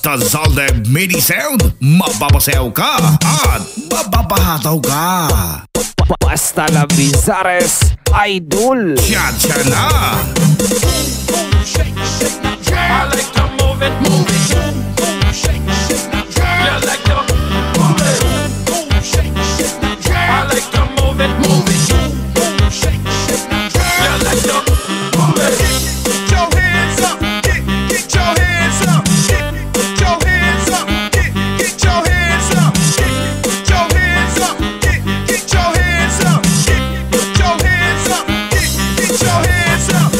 Basta Zalde Mini Sound, mapapasayaw ka at mapapahataw ka. Basta la Bizares Idol. Tsa na! I like to move it, move it. Shake, shake, you like to move it, shake, shake. I like to move it, move it. Shake, shake, you like to move it. Get your hands up, get your hands up, get your hands up, get your hands up, get your hands up, get your hands up, get your hands up, get your hands up.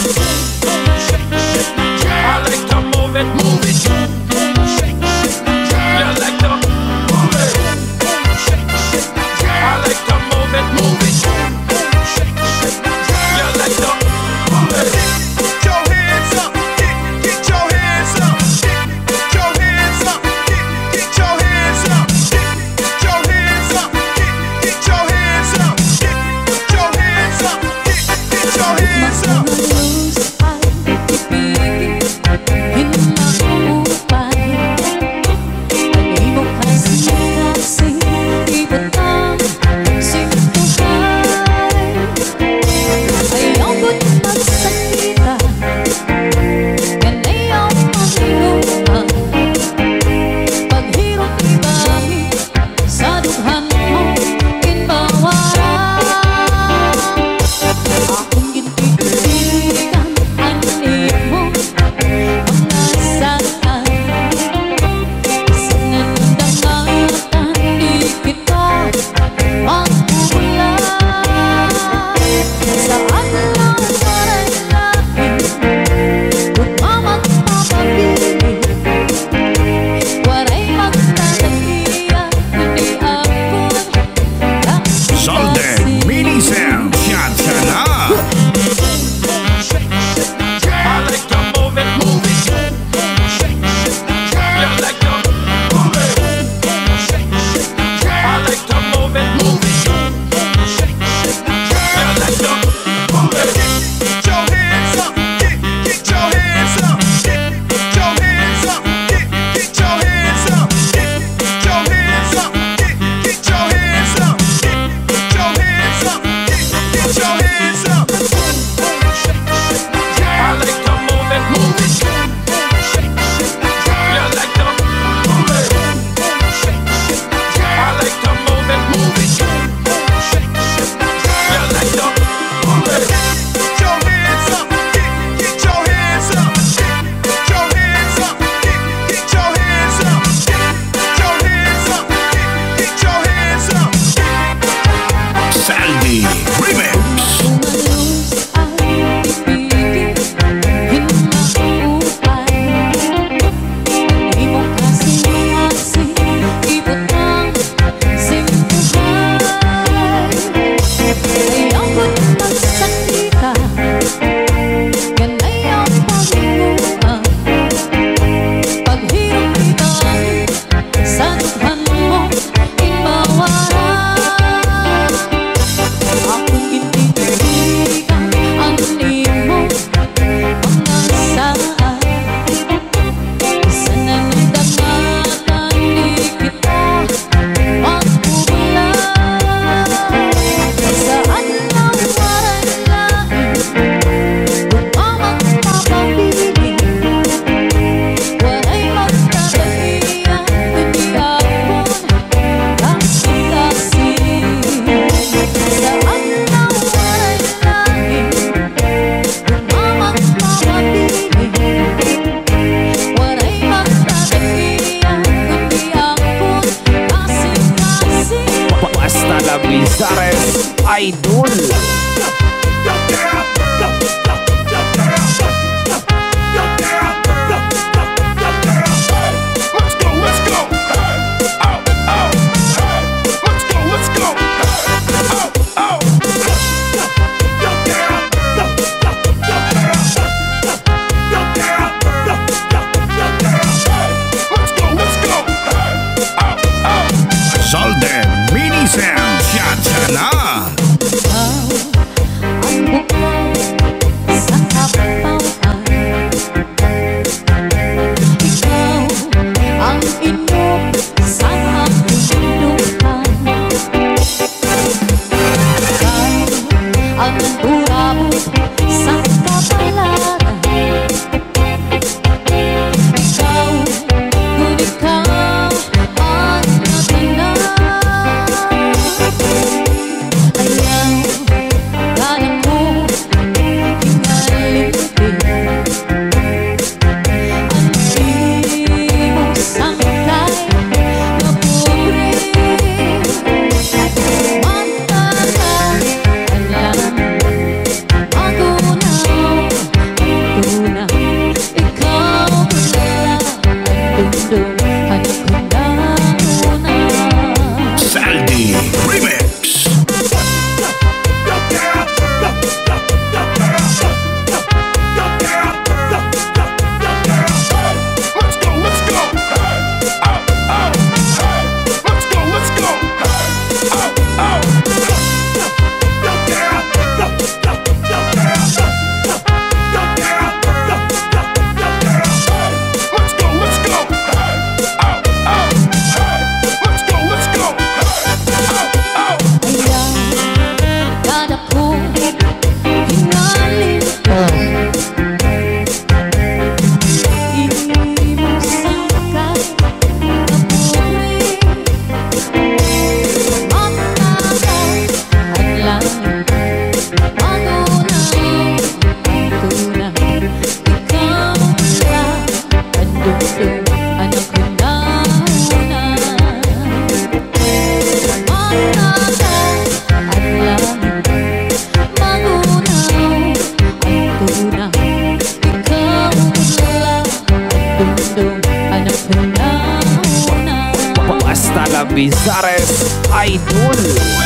hasta la Bizares Idol.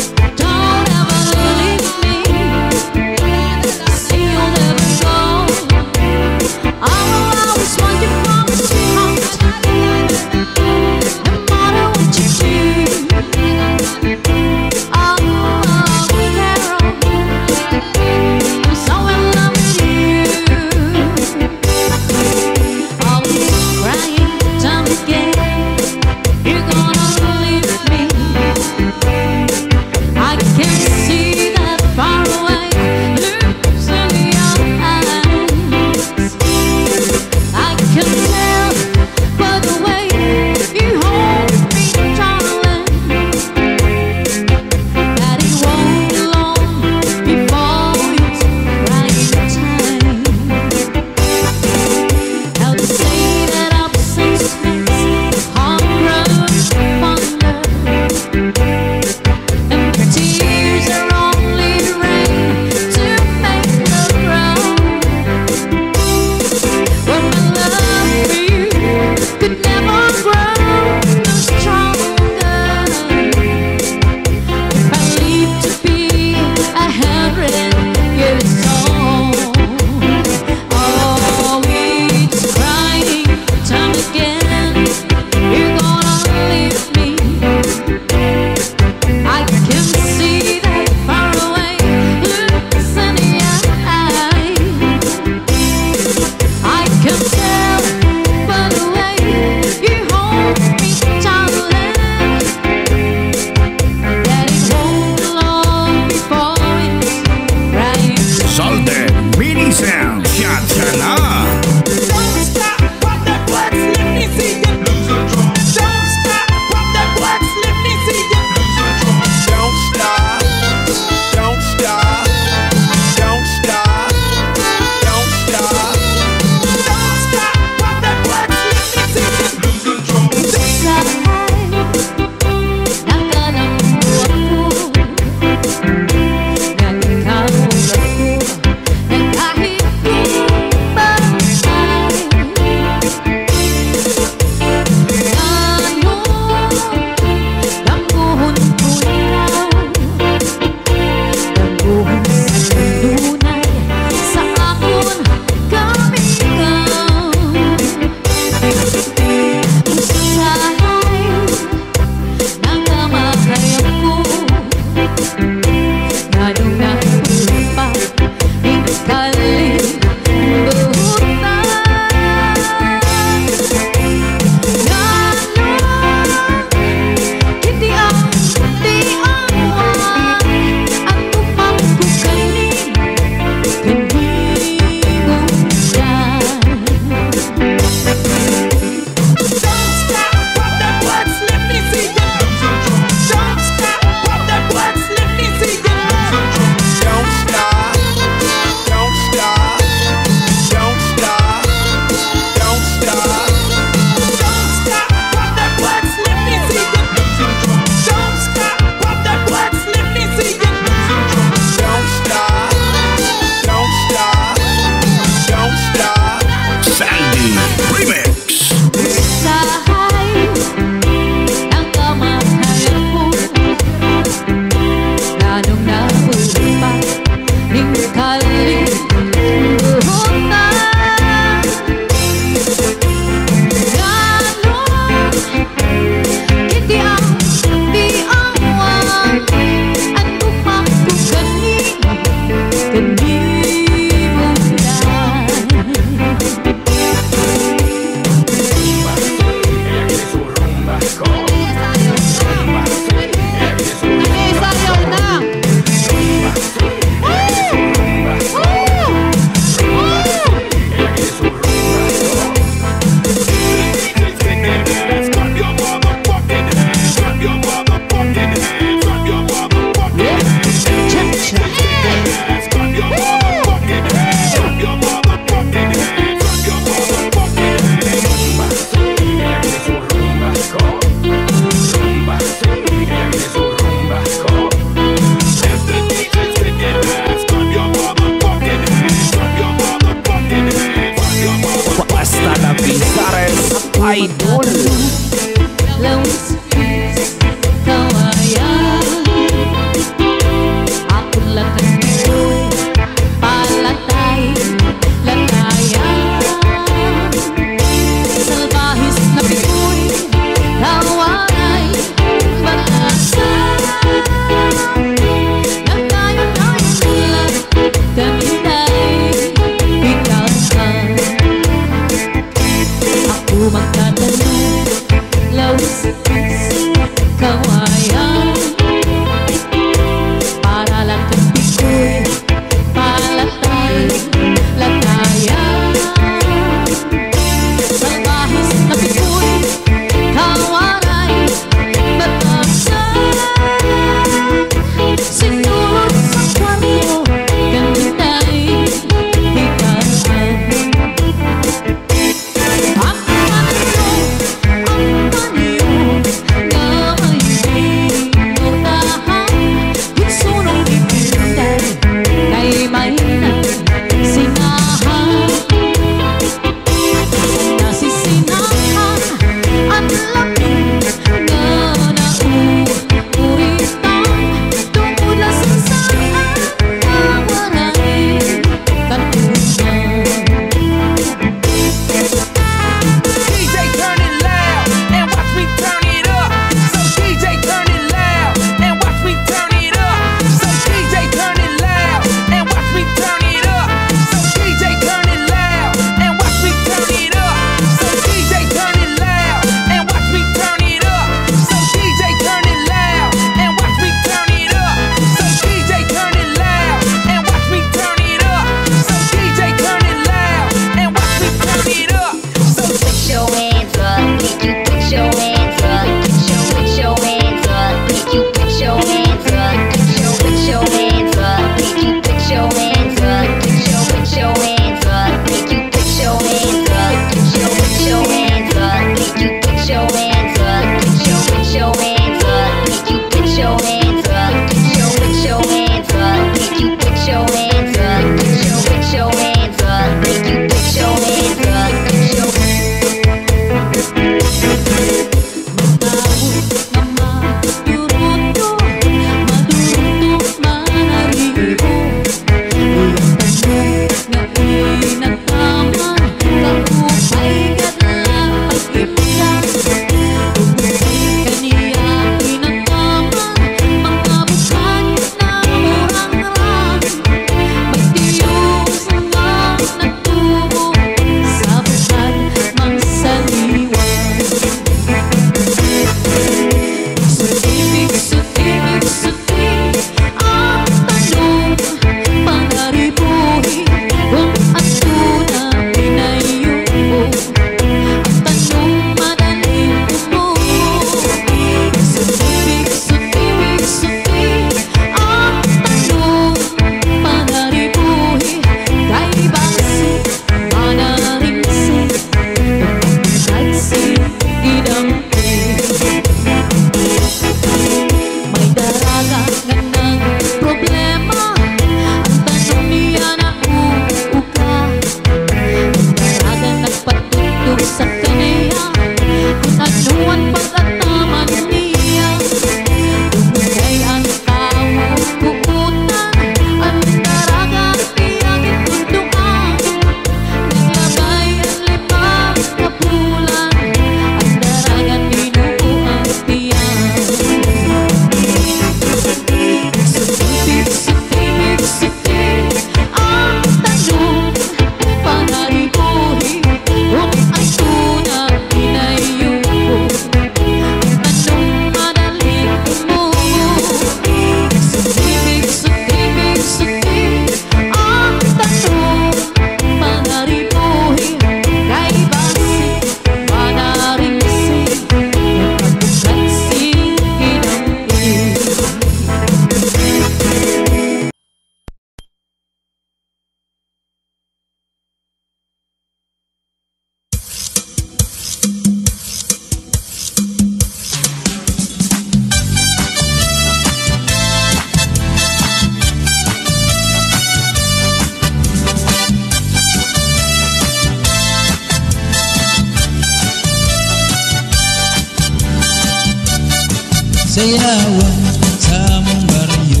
sayawan sa among baryo.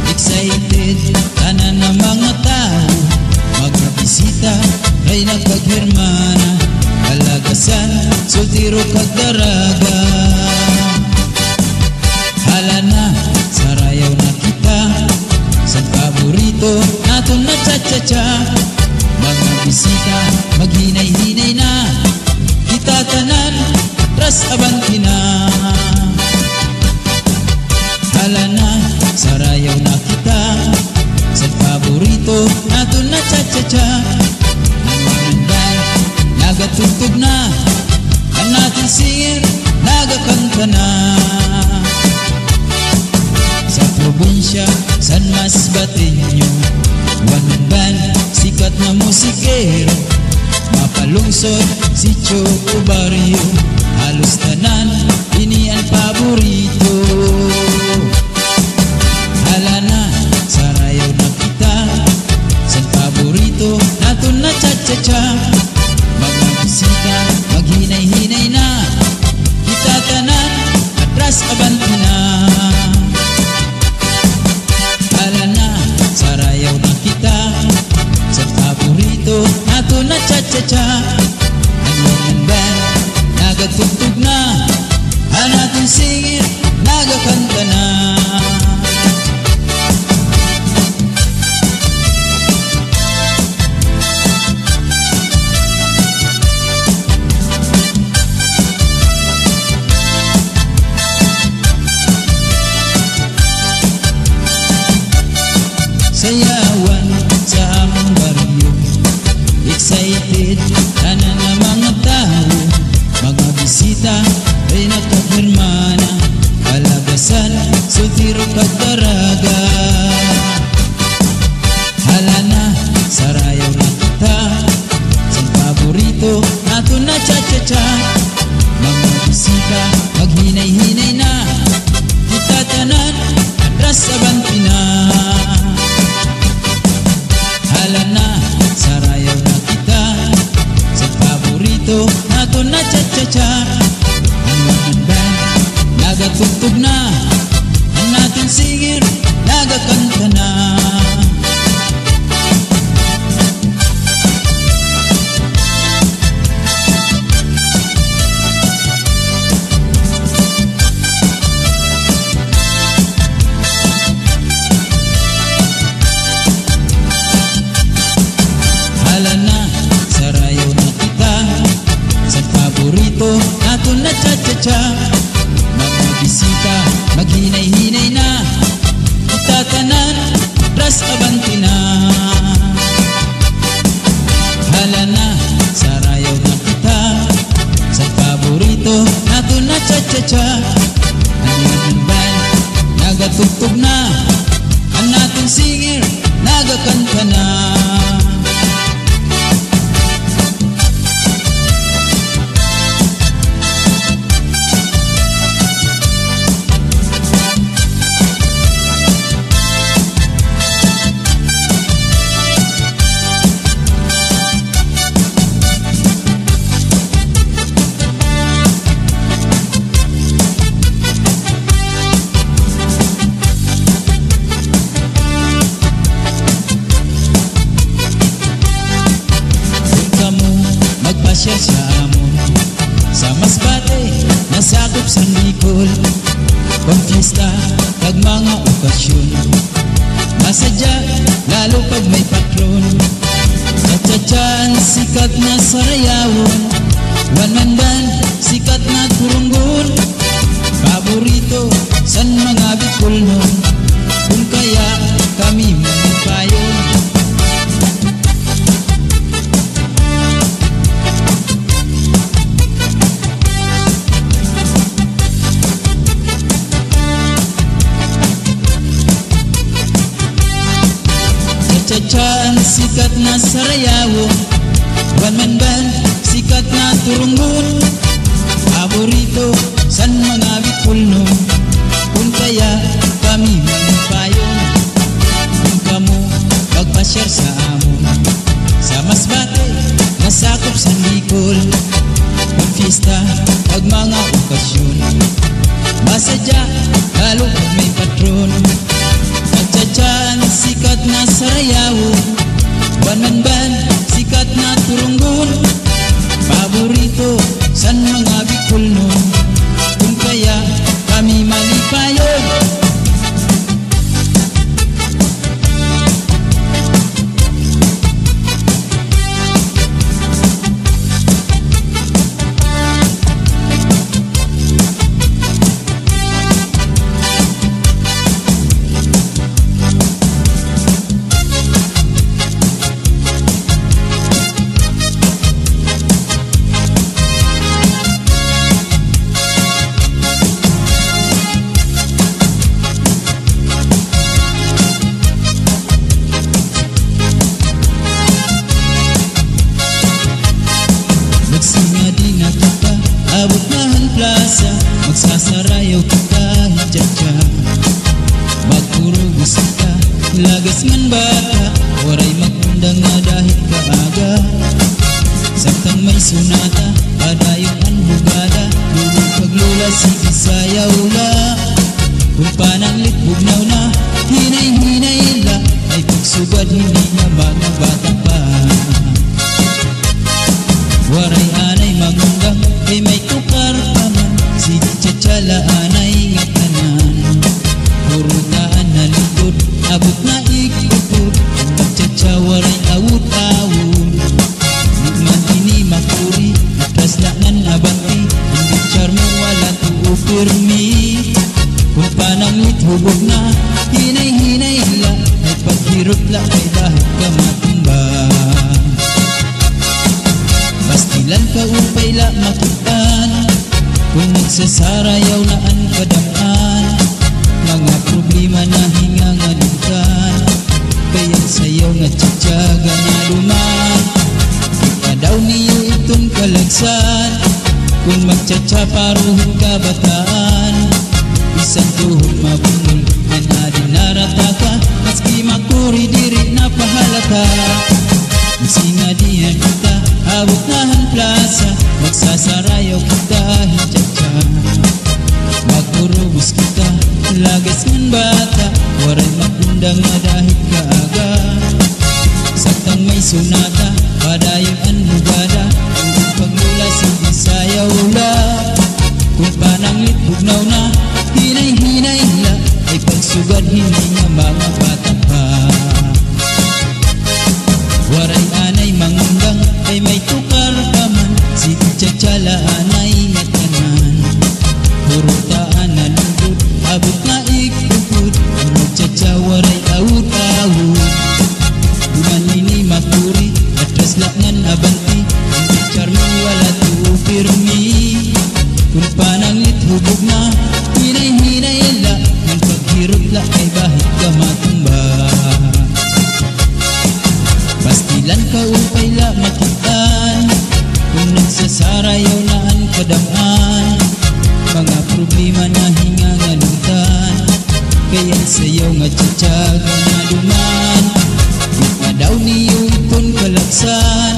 Excited tanan ng mga tao, magbisita ay nagkaghirmana, kalagasan sultiro kag daraga. Hala na sarayaw na kita sa paborito naton na cha-cha-cha. Mga bisita maghinay-hinay na, kita tanan atras abanti na. Hala na sarayaw na kita sa paborito naton na cha-cha-cha. Ang mamanday nagatugtog na, ang natin singir nagakanta na. Sa probinsya San Masbateño, one band sikat na musikero, mapalungsod si Choco Barrio, halos tanan ini ang paborito. Hala na sarayaw na kita sa paborito naton na cha-cha-cha. Mga bisita maghinay-hinay na, kita tanan atras abanti na. Hala na sarayaw na kita sa paborito naton na cha-cha-cha. Ang mga band nagatugtog na, ang natin singit nagakanta na. Sayawan sa among baryo, excited tanan ng mga tao, mga bisita ay nagkaghirmana, kalagasan sultiro kag daraga. Hala na sarayaw na kita sa paborito naton na cha-cha-cha. Mga bisita maghinay-hinay na, kita tanan atras abanti na. Hala na sarayaw na kita sa paborito naton na cha-cha-cha. Ang mga band nagatugtog na, ang natin singir nagakanta na. Hala na sarayaw na kita sa paborito naton na cha-cha-cha. Mga bisita maghinay-hinay na, kita tanan atras abanti na. Hala na sarayaw na kita sa paborito naton na cha-cha-cha. Ang mga band nagatugtog na, ang natin singir nagakanta na. Magpasyal sa amon sa Masbate, nasakop sa Bicol, pang-fiesta kag mga okasyon. Masadya lalo pag may patron, cha-cha-chan sikat na sarayawon, one man band sikat na turunggon, paborito san mga Bicol nun, kung kaya kami manipayon. Cha-chan sikat na sarayawo, one man band sikat na turunggon, paborito san mga Bicol nun, kung kaya kami manipayon. Kung kamo magpasyal sa amon sa Masbate, nasakop sa Bicol, pag-fiesta pag mga okasyon. Masadya lalo pag may patron. Pagtsatsan sikat na sarayaw, one man band sikat na turunggun. Paborito san mga Bicol nun, kung kaya kami malipayon. Magsingadi na kita, abot nahan plaza, magsasarayaw kita hijatya. Magpurugos kita, lagas man bata, waray magundang na dahil kaaga. Samtang may sunata, padayong ang bugada, lulong paglula sige sayaw la. Kung pananglit bugnaw na, hinay-hinay la, ay pagsubad hindi na mga bata pa. Waray anay mangunggang, ay may tukar pa man, sige tsatsala anay ngatanan. Purutaan na lingkod, abot na ikutod, magtsatsa waray awut-awut. Nigman ini makuri, atras langan abanti, hindi charmo wala tuupirmi. Kung pananglit hubog na, hinay-hinay la, ay paghirot la kay dahil ka matumba. Pastilan ka upay la makitan, kung nagsasarayaw na ang kadamaan. Mga problema na hingangalutan, kaya sayaw nga tsatsaga na luman. Ipadaw niyo itong kalagsan, kung magtsatsa paruhong kabataan. Isang tuhod mabungol, manadin narata ka, maski makuri diri na pahalata. Magsingadihan kita, abot nahan plaza, magsasarayaw kita hijatya. Magpurugos kita, lagas man bata, waray magundang na dahil kaaga. Samtang may sunata, padayong ang bugada, hanggang paglula sige sayaw la. Kung pananglit bugnaw na, hinay-hinay la, ay pagsugad hindi nga mga bata pa. Waray anay mangunggang, ay may tukar pa man, sige tsatsala anay ngatanan. Purutaan na lungkod, abot na ikutod, magtsatsa waray awut-awut. Duman ini makuri, atras langan abanti, hindi charmo wala tuupirmi. Kung pananglit hubog na, hinay-hinay la, ang paghirot la ay bahit ka matumba. Pastilan ka upay la makitaan, kung nagsasarayaw na ang kadamaan. Mga problema na hingangalutan, kaya sayaw nga tsatsaga na duman. Ipadaw niyo itong kalagsan,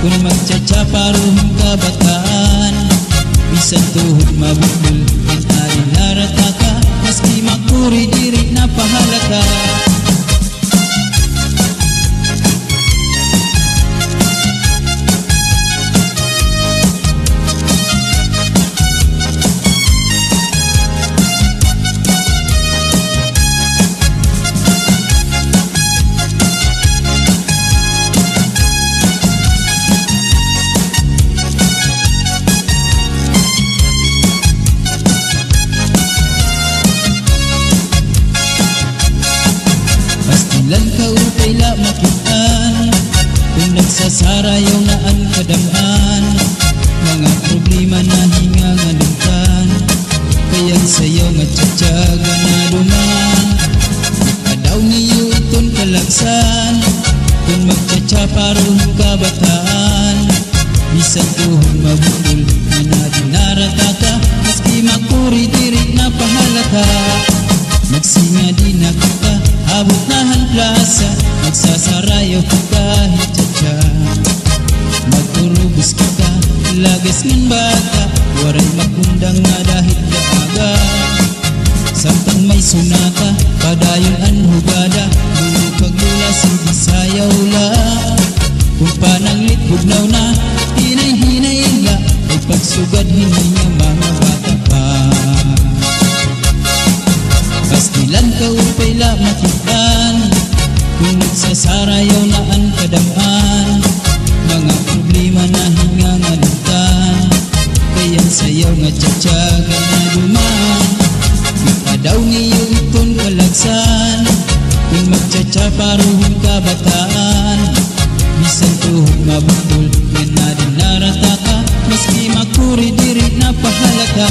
kung magtsatsa paruhong kabataan. Bisan tuhod mabukol, inarin narata ka, maski makuri diri na pahalata. Pastilan ka upay la makitaan, kung nagsasarayaw na ang kadamaan. Mga problema na hingangalutan, kaya sayaw nga tsatsaga na duman. Ipadaw niyo itong kalagsan, kung magtsatsa paruhong kabataan. Bisan tuhod mabukol, manadin narata ka, maski makuri diri na pahalata. Magsingadi na kita, abot nahan plaza, magsasarayaw kita hijatya. Magpurugos kita, Lagas ngan bata, waray magundang nga dahil daaga. Samtang may sunata, padayon an hugada, lulupag lula sige sayaw la. Kung pananglit bugnaw na, hinay-hinay la, ay pagsugad hinay nga mga bata pa. Pastilan ka upay la makitan, kung nagsasarayaw na ang kadamaan. Mga problema na hingangalutan, kaya sayaw nga tiyatyagan na duman. Kita daw niyo iton kalagsan, kung magtsatsa paruhong kabataan. Bisan tuhog mabukol, yan na din narataka, maski makuri diri na pahalaka.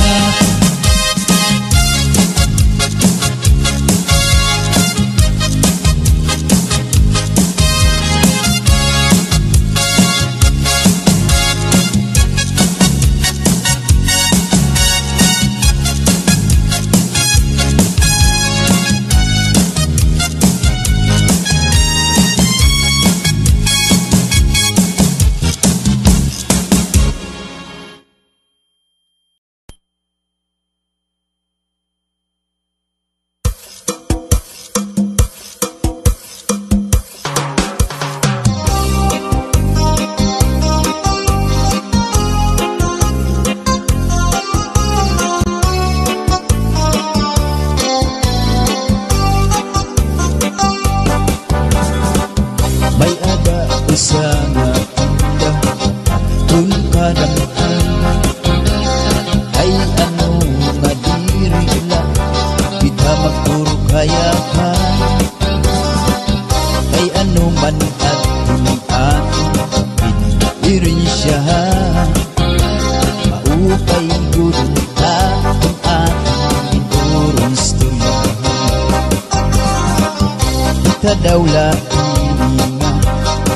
Daula ininga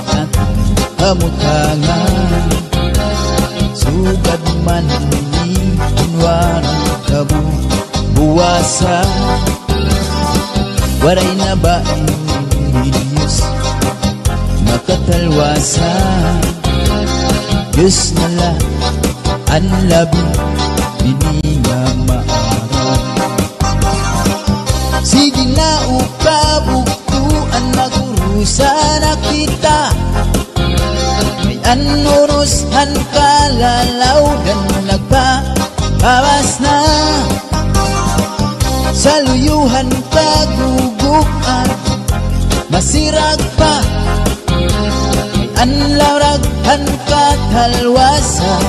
at kamutangan sugad man ni kunwari kabu buwasa waray na ba Diyos makatalwasa Diyos nala ang labi bininga maaral sige na ukabuk magurusan na kita may anurusan kalalaw dan nagpapawas na sa luyuhan kaguguan masirag pa may anlaraghan katalwasan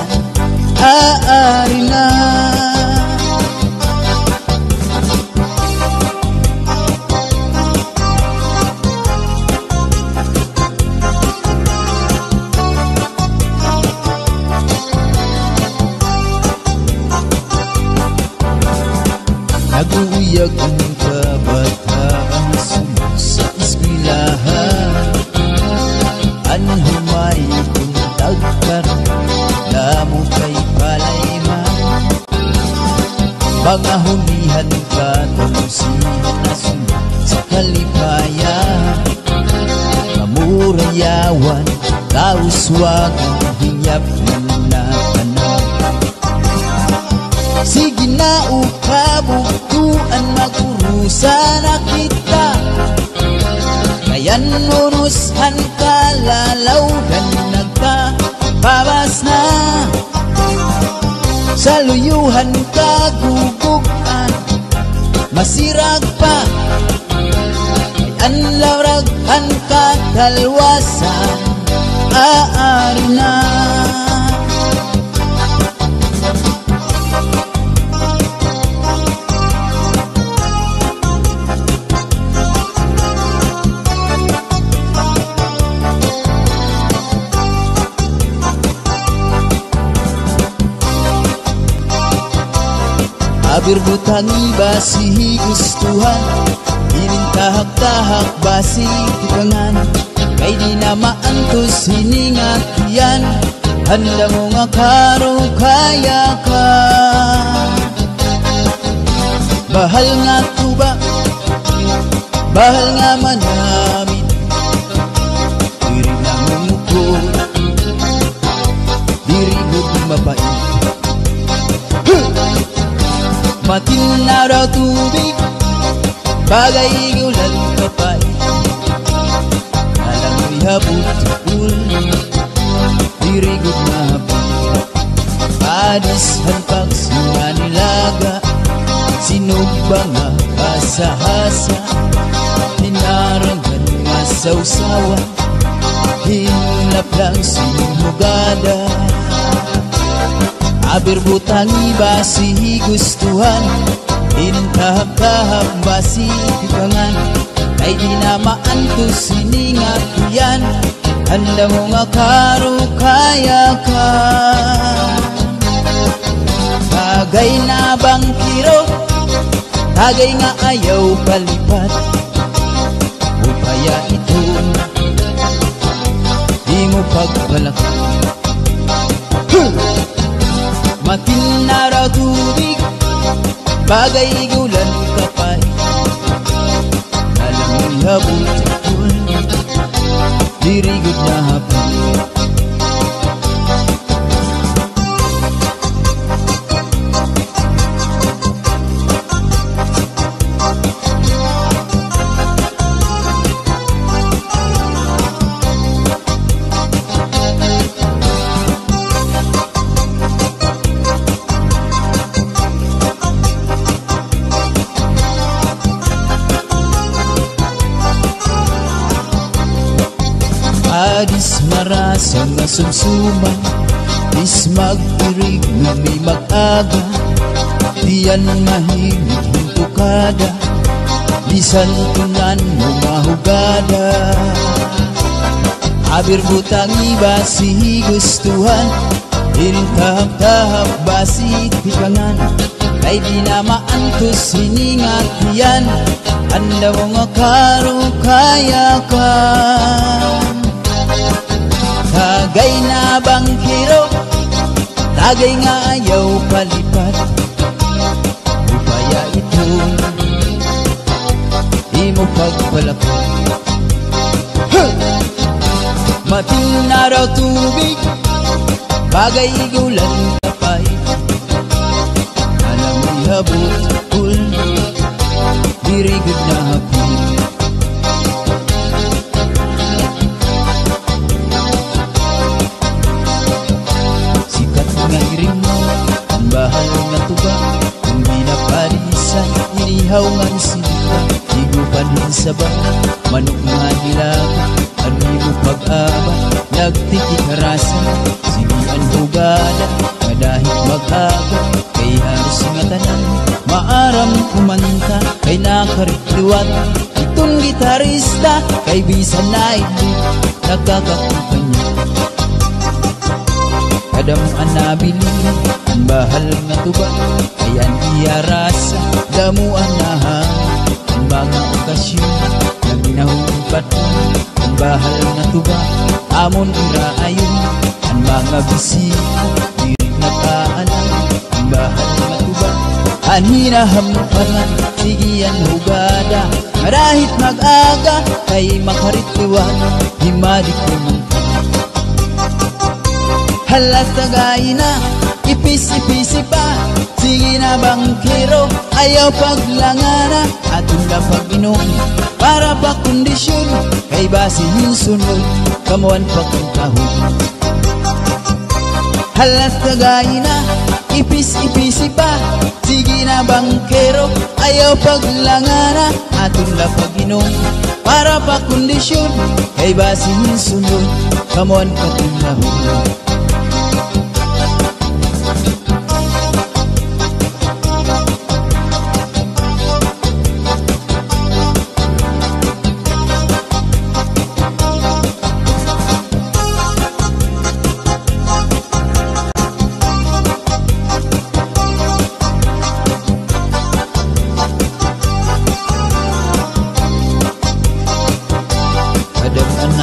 aari na. Nag-uuyag ang kabataan sa eskwelahan anhumay kung tagkaroon damo kay palayman mga humihan katalusihan na sunod sa kalipayan kamurayawan kauswagan hinyap ng natanang sige na ukabuktuan magurusan na kita kayan urusan kalalaw dan nagpapawas na sa luyuhan kagugugan masirag pa kayan laraghan katalwasan aari na. Abirbutangi basi gustuhan inintahak-tahak basi tikangan kay di na maantos hiningat yan handa mo nga karo kaya ka bahal nga tuba bahal nga manamit diri na mumukod diri mo Matinaw daw tubig, bagay gulan kapay. Alam mo'y habut-habul, dirigod na hapon. Padishan pag singa nilaga, sinugbang nga kasahasa. Tinarangan nga sausawa, hinap lang sinumugada. Aber butang iba si gustuhan, intahap-tahap ba si tigangan. Kay di namaan to siningat yan, handa mo nga karukaya ka. Tagay na bangkiro, tagay nga ayaw palipat. Upaya ito, di mo pagpalakan. Matinaraw tubig, bagay gulan kapay. Alam mo'y habut-habul, dirigod na hapon. Adis marasa nga sumsuman, is magpirig na may mag-aga. Diyan mahimig hintukada, bisan tunan mo mahugada. Aber butang iba si gustuhan, intahap-tahap ba si tigangan. Kay di namaan to siningat yan, handa mo nga karukaya ka. Tagay na bangkiro, tagay nga ayaw palipat. Upaya ito, di mo pagpalakot. Matinaraw tubig, bagay gulan kapay. Alam mo'y habut-habul, dirigod na hapon. Bahal nga tuba, kung di na parisan, inihaw nga sila, higupan din sa ba, manok nga nilaga, ano mo pag-aba, nagtikik rasa, sinian hugada, kadahit mag-aga, kay haros nga tanan, maaram kumanta, kay nakarikliwat, itong gitarista, kay bisan na hindi, nagkakakumpanya. Kadam anabili, ang bahal nga tuba, ayan iya rasa, damuan na hang, ang mga okasyon, nang ginahumpat mo, ang bahal nga tuba, amon iraayon, ang mga bisita, dirig na kaalam, ang bahal nga tuba, anhinahamparan, sigiyan hugada, marahit mag-aga, kay makaritiwan, himadik naman. Halas tagay na, ipis-ipisi pa, sige na bangkero, ayaw paglangana, atong lapag-inom, para pa kondisyon, kay basihin sunod, kamuan pa kong tahon. Halas tagay na, ipis-ipisi pa, sige na bangkero, ayaw paglangana, atong lapag-inom, para pa kondisyon, kay basihin sunod, kamuan pa kong tahon.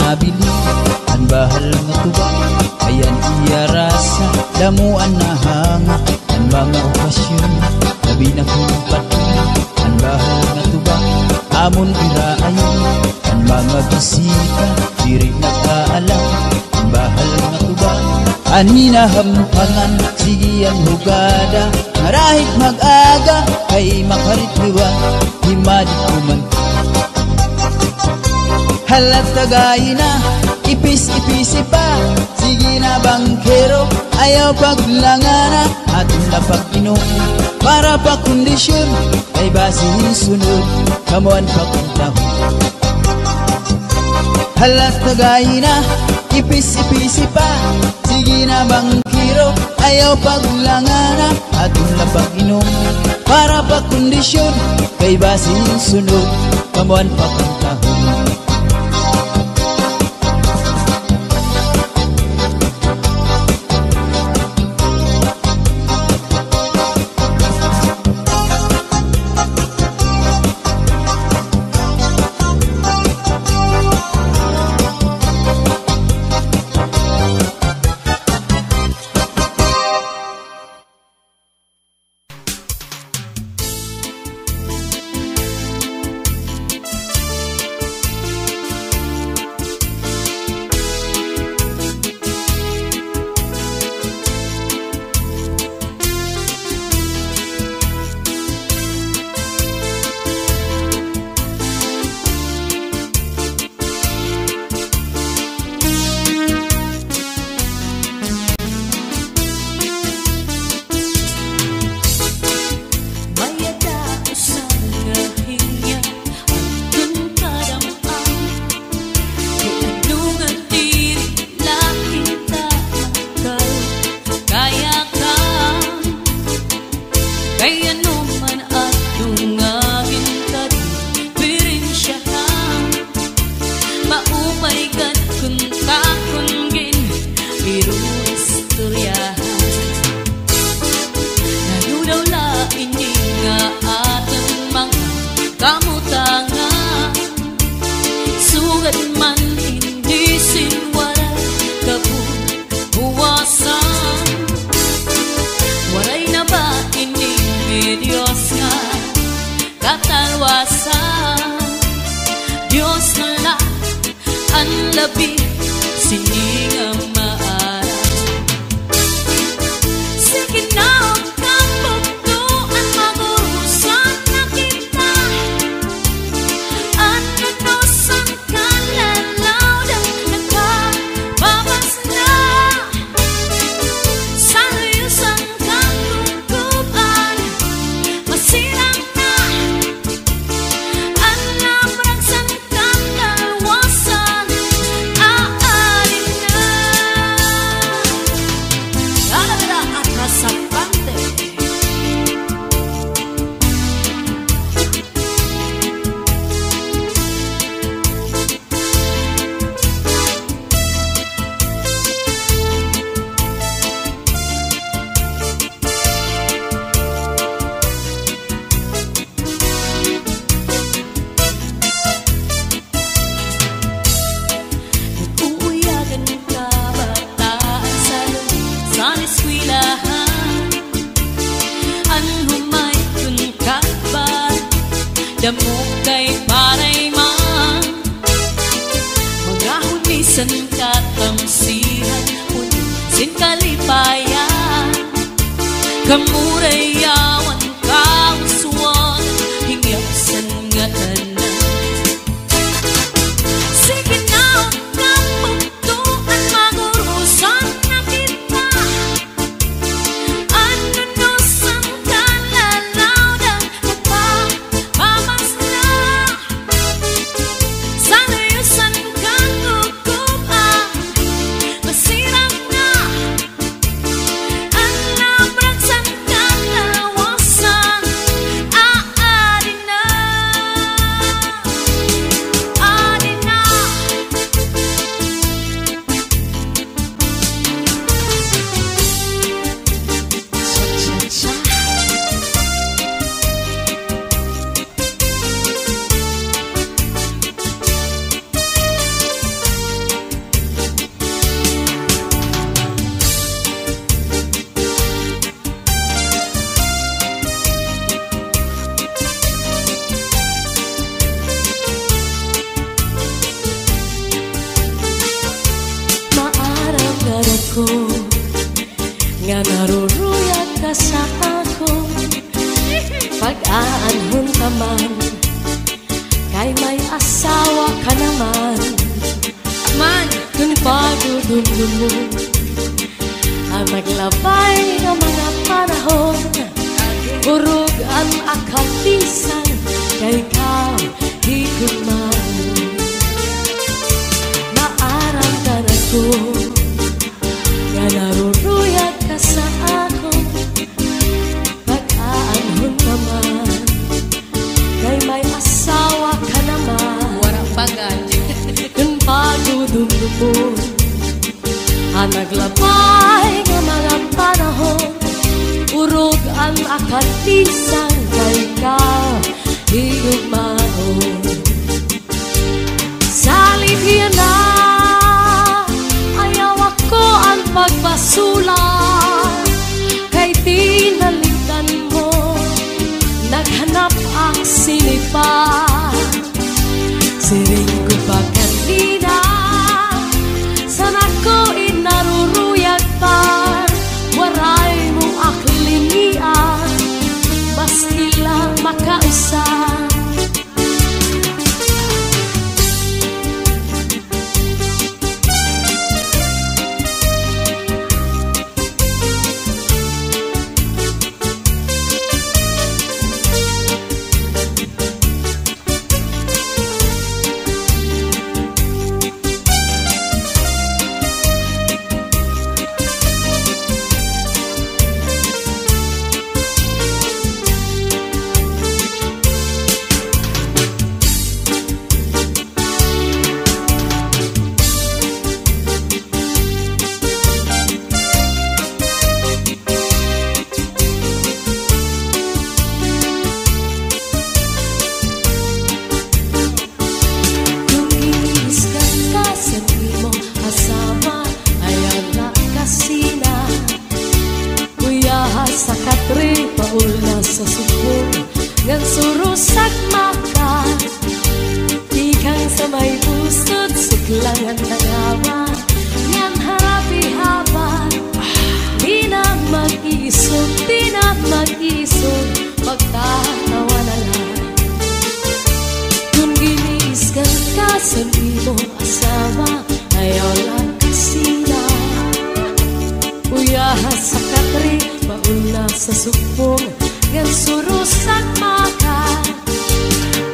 Nabili, ang bahal nga tuba, ayan iya rasa, damuan na hanga, ang mga okasyon, labi na kumpat ko, ang bahal nga tuba, amon iraayon, ang mga bisita, dirig na kaalam, ang bahal nga tuba, Anina hampangan sige ang hugada, marahit mag-aga kay makaritliwa himadi kuman. Halat tagay na ipis-ipisi pa, sige na bangkero ayaw paglangana. Atin na pag-inom para pa kondisyon ay basihin sunod kamuan pakuntahon. Halat tagay na ipis-ipisi pa, sige na bangkero ayaw paglangana. Atin na pag-inom para pa kondisyon kay basihin sunod kamuan pakuntahon. dumdumon ang naglabay ng mga panahon. Urog ang akatisan kay ikaw higugman. Maaramdaman ako nga naruruyag ka sa ako. Pag-aanhon naman kay may asawa ka naman. Warang bagay. Kung pagdudumdumon ang naglabay ng mga panahon. Urog ang akatisan kay ikaw higugmaon. Salib yan na ayaw ako ang pagbasulan, kay tinalitan mo naghanap ang sinipa. Siring ko pa kanina sana ko inaruruyag pa. Waray mo aklinian maski lang makausap. Sa subong ngan surusak maka ikang sa may pusod suklangan nangawa ngan harapi haban di na mag-iisog magtatawa na lang. Kung giniiskan ka sa imong asawa ayaw lang kasina. Uyahas sa katri mauna sa subong ngan surusak maka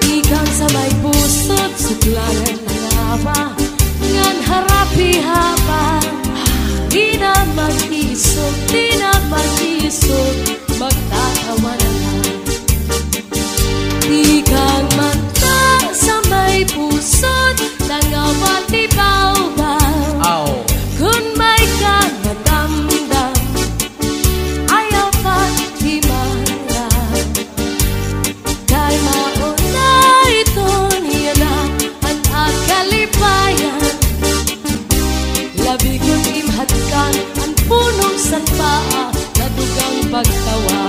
ikang sa may pusod suklangan nangawa ngan harapi haban di na mag-isog magtatawa na lang. Ikang mata sa may pusod nangawa di baw-baw. Kung may kang madamdam ayaw pa di marang. Kay mauna ito niya na ang akalipayan. Labi kong imhatkan ang punong sanpaa na dugang pagtawa.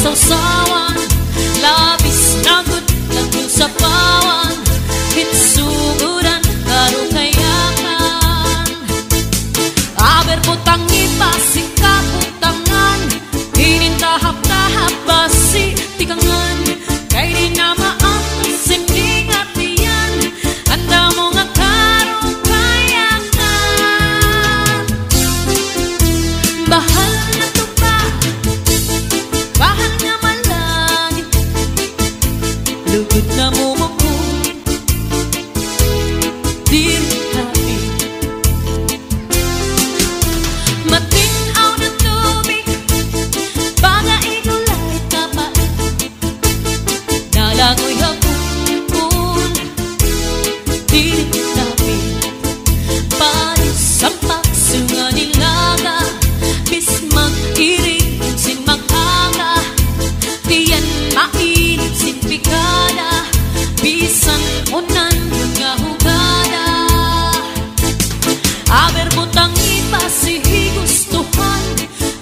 sawsawan, labis na gudlang yung sapawan, hitsuguran karo kayakan. Aber putang ipasing kaputangan, hinintahap-tahap basi tikangan, kay di na maantos sinding at iyan, anda mo nga karong kayakan. Bahal na tupa, bahal nga malangit, lugod na mumuko, diri tabi. Matinaw na tubig, baga igulay kapait, nalangoy hapon, diri tabi. Panisampak sunga nilaga, bismang irig sin mag-aga, tiyan mainit sin pikada, bisan unan mga hugada. Aber butang ipasi gustuhan,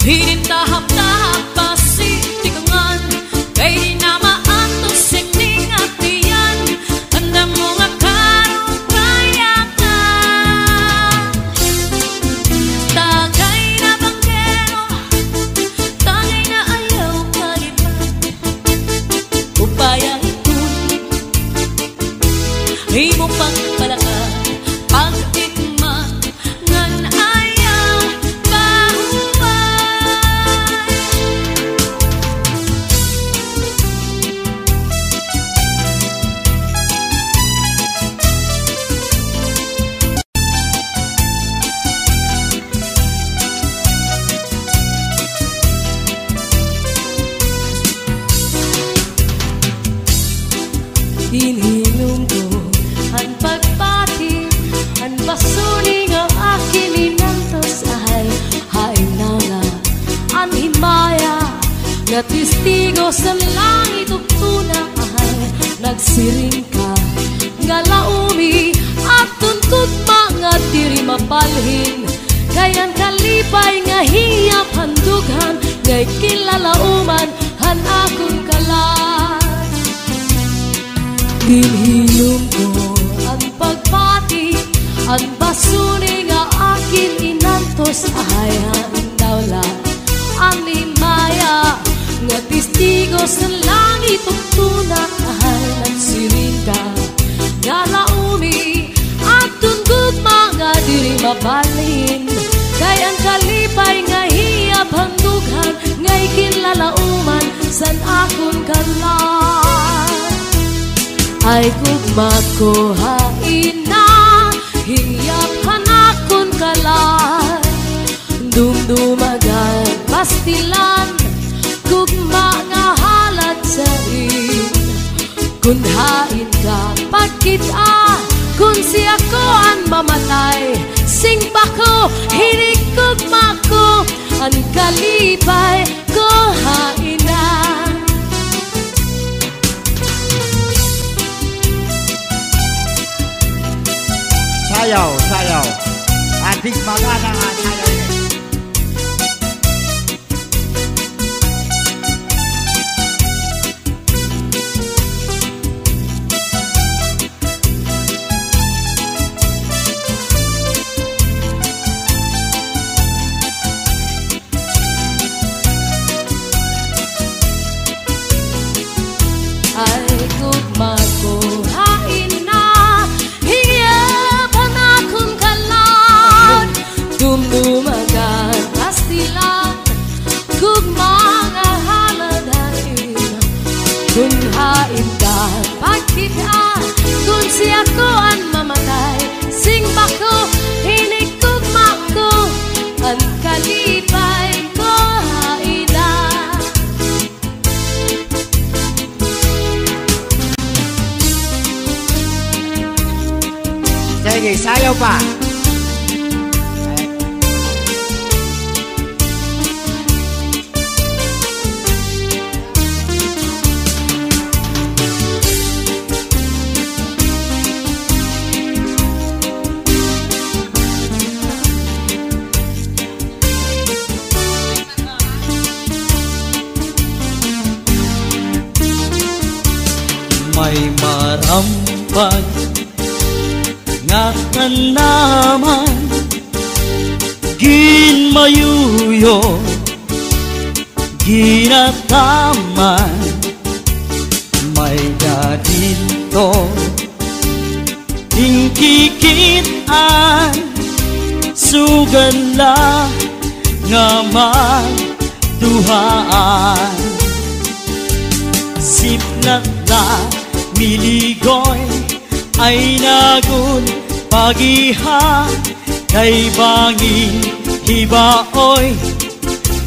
hinintahap-tahap basi tikangan, kay di na maantos singning at tiyan, anda mo nga karong kayakan. Tagay na banggero, tagay na ayaw kalipat, upaya itun, imo pang palakan, pag-ikman, ngan ayaw bahuay. Ininom ko ang pagpati, ang basuni nga akin inantos ay hain na nga ang himaya, nga testigo sa langit ug tuna ay nagsiring ka, nga laumi at tuntut mga diri mapalhin, kayan kalipay nga hiyap handughan, nga'y kilalauman han akong kalan. Hinilom ko ang pagpati, ang basuni nga akin inantos ay handawla, ang limaya nga testigo sa langit ug tuna ay nagsiring ka, nga laumi at tungkod mga diri mabalhin, kay ang kalipay nga hiyap handughan, nga'y kinlalauman san akong kalan. Ay gugma ko hain na, hiyap hanakon kalan, dumdumagan pastilan, gugma nga halad sa in. Kun hain ka pagkita, kun siya ko ang mamatay, sing pa ko, hinig gugma ko, ang kalipay ko hain na. Sayaw, sayaw. Ating magana nga sayaw ini. Ay gugma ko hain na, hiyap hanakon kalan, dumdumagan pastilan, gugma nga haladain. Kun hain ka pagkita, kun siya ko ang mamatay, sing pa ko, hinig gugma ko, ang kalipay ko hain na. Sige, sayaw pa. may marampag nga tanaman ginmayuyo ginataman may dadito tingkikitan sugala nga magduhaan siplat na miligoy ay nagun pagiha kay bangin hibaoy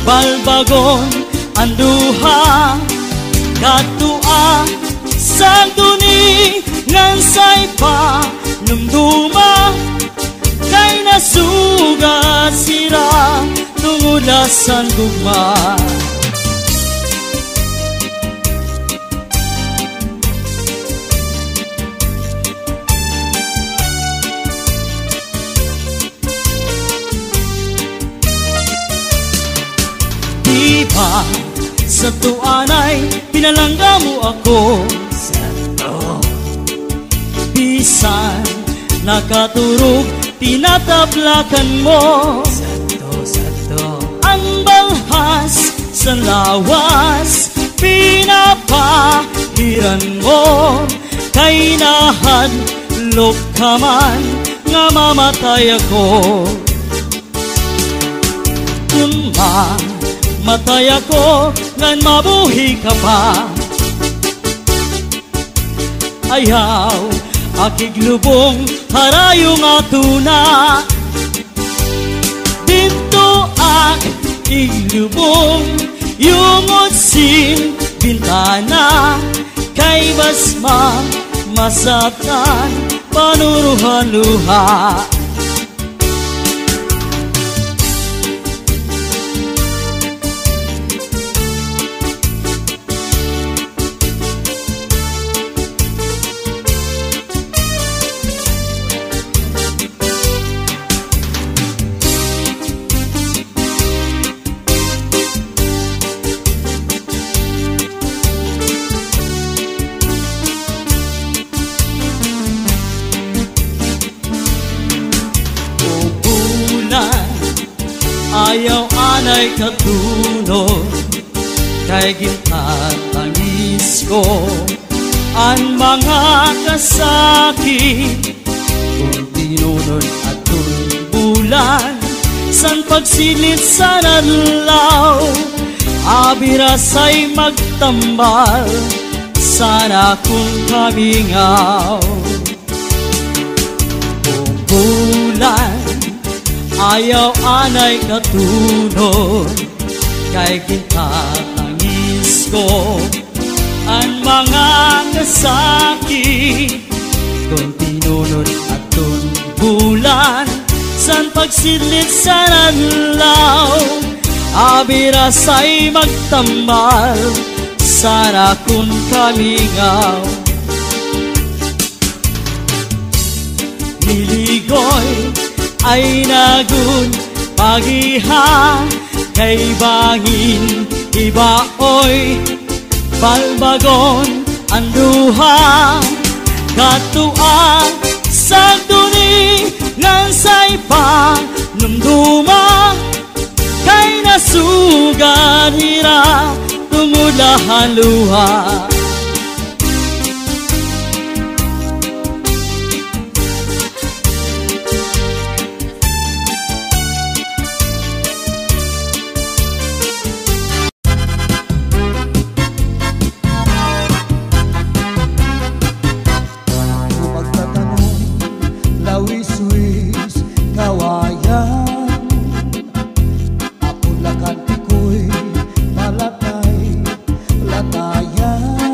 balbagon anduha katua sang duni ngansay pa numduma kay nasuga sira tungulasan gugma diba sa tuanay pinalangga mo ako Santo bisan nakaturog tinatablakan mo Santo ang balhas sa lawas pinapahiran mo kay nahadlok ka man nga mamatay ako kung matay ako ngan mabuhi ka pa ayaw akiglubong harayong atuna dito akiglubong yung utsin bintana kay basma masatan panuruhan luha ayaw anay katunod kay gintatangis ko ang mga kasakit kung tinunod at bulan san pagsilit sa nadlaw abirasay magtambal sana kung kamingaw kung bulan ayaw anay katunod kay gintatangis ko ang mga kasakit kung tinunod at bulan san pagsilit sa nadlaw abirasay magtambal sana kung kamingaw niligoy ay nagun pagiha kay bangin ibaoy balbagon anduha katua sa duni ngansay pa numduma kay nasugan hira tumulahan luha Latayan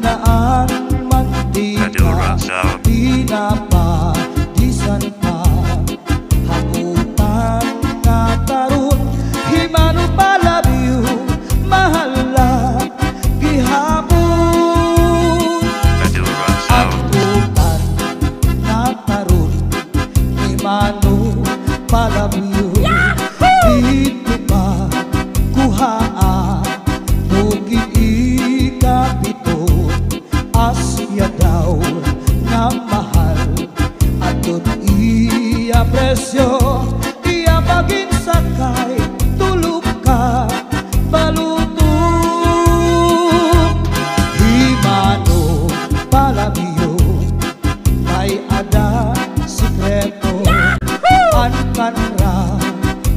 naan mantika pinapadisan pa habutan nga tarun himano palabiyo mahala gihapon habutan nga tarun himano palabiyo dito pa kuhaan mugin ikapito asya daw na mahal aton iya presyo iya bagin sakay tulog ka balutong himano palabiyo may ada sikreto an kanra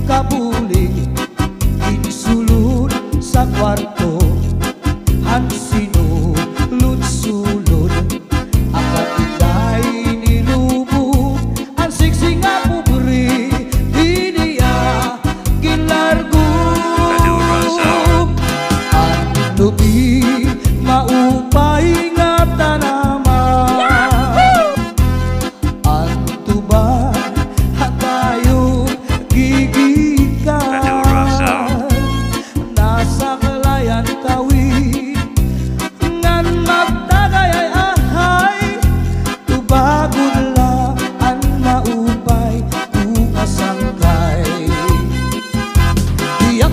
kabuling insulod sa kwarto hansino sulod akat itay nilubo ang siksi nga pubri iniya gilargo ang lubi maupay nga tanaman ang tuba hatayo gigikan nasa kalayan kawin ngan magtagay ay ahay tubagod lang ang maupay kung asangkay diyak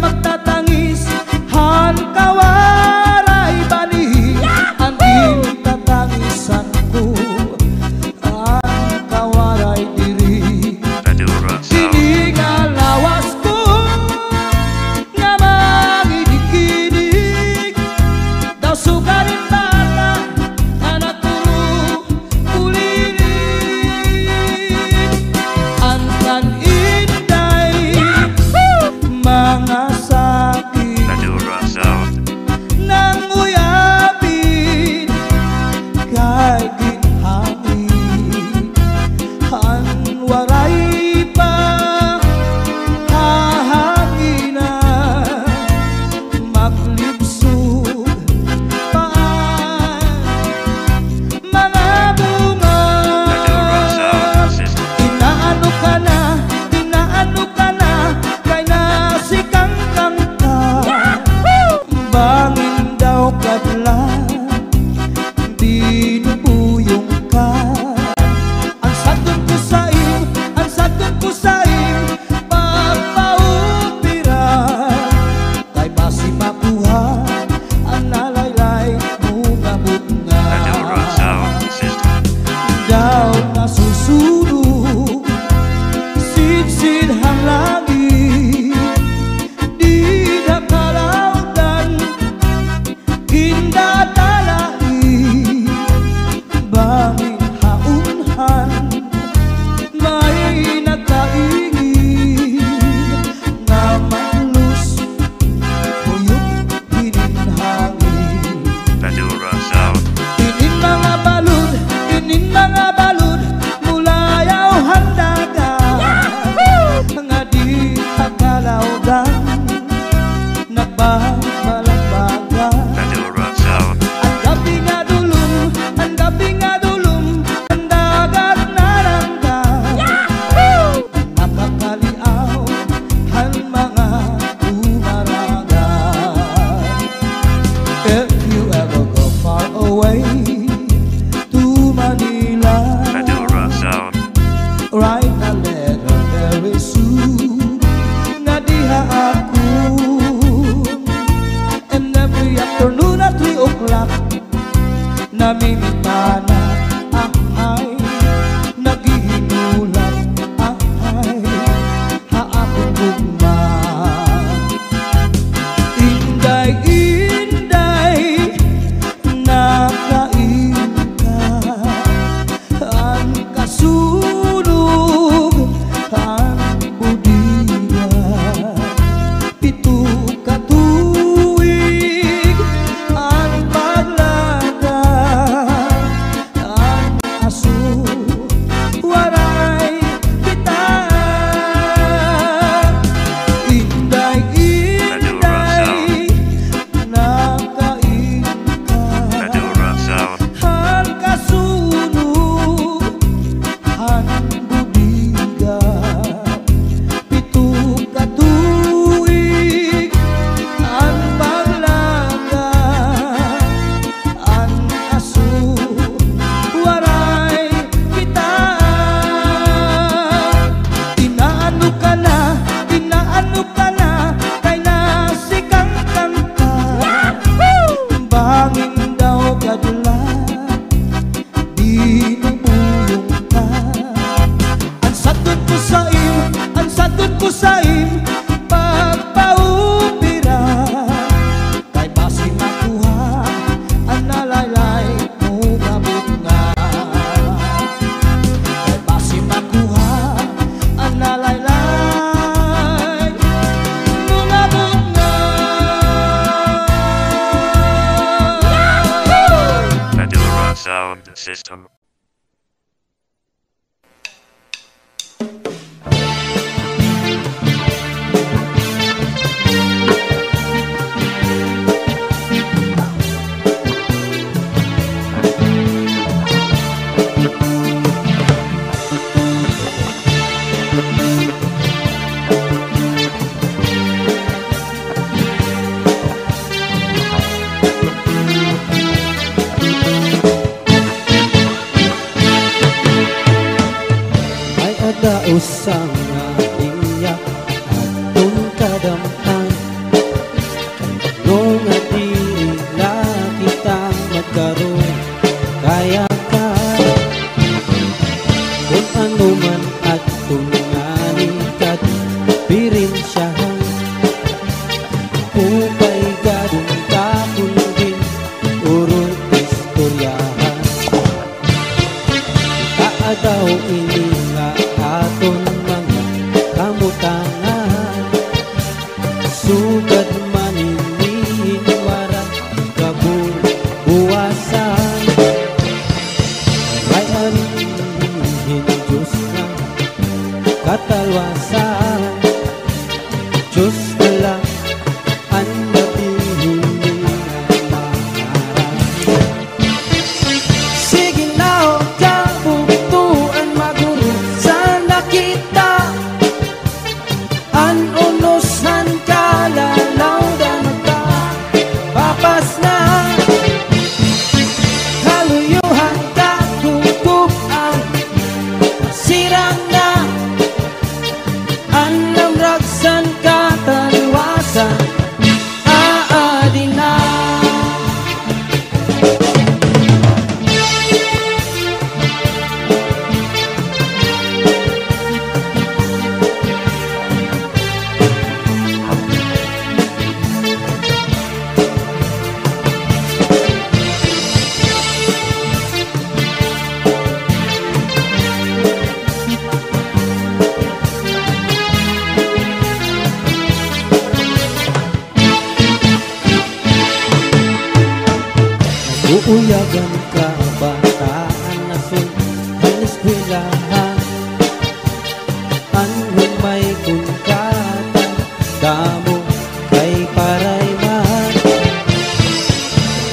magtatangis han kawaray bani ang tintatangisan ko ang kawaray diri sini nga lawas ko nga mangidik-idik daw sugarin bata anak turu ulitin ang kan inday mga sakit nang uyapin kay ginhangin han waray pa hahanginan maglibsog paan mga bunga inaano ka na kay nasikang kangka bangin daw kadlan binubuyong ka ang sagon ko sa iyo pagpaupira kay basi makuha ang nalaylay mga bunga daw nasusunog sinsin hang langit di nakalaudan hindatalahi bangin haunhan may nagkaingin nga manlus buyog hininhangin inin mga balud mulayaw handagan nga di pagkalawdan nagbabalagbagan ang gabi nga dulum ang dagat naranggan nakakaliaw han mga umaragan if you ever go far away to Manila write a letter very soon nga diha ako and every afternoon at 3 o'clock namimintana ahay naghihinulang ahay haakong gugma inday nakain ka ang kasunog ang budiya pito katuig ang paglaga system. Usang iyak atong kadamtan nung adila kita magkaroon kaya ka kung ano man at tunganin kat pirin siya upay gadong tapon din urong istoryahan taadaw ini aton mga kamutangan sugad maninin warat kabuwasan ay anihin Diyos na katalwasan Diyos na lang ang nabihinin na maharap sige na o kabuktuan maguro kita an unusan kalalaw dan mata papas na kaluyuhan kakukupan sirang na an namragsan kataliwasan aadin na uuyagan kabataan na ang eskwelahan ang humay kungkatan damo kay parayman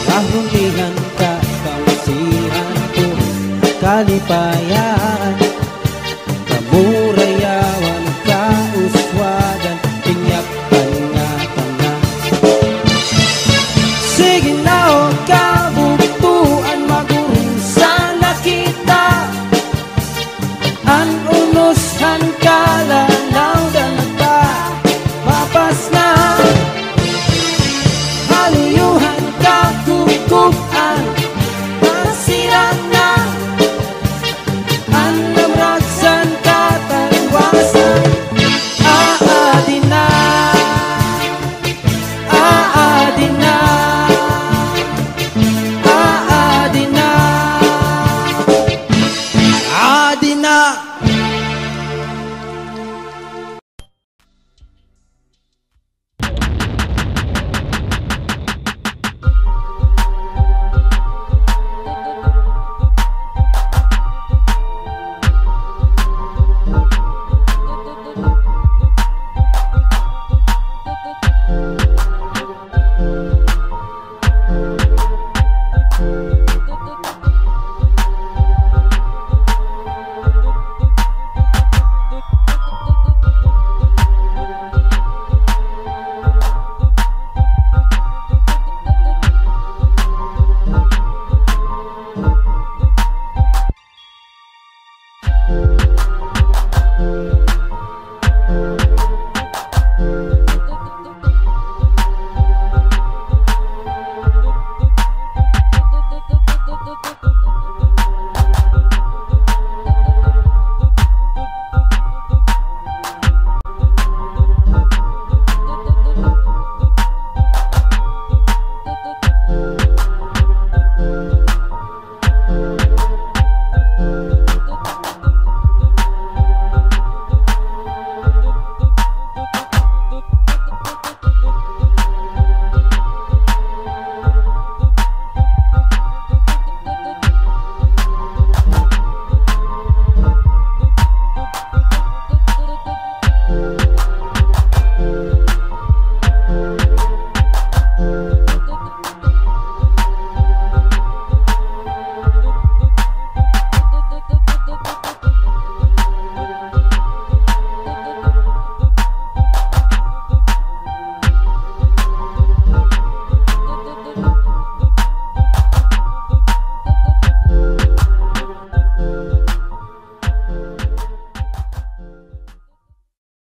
kahulihan ka kausihan ko kalipayan kamurayawan kauswagan tinyapan nga tanan sige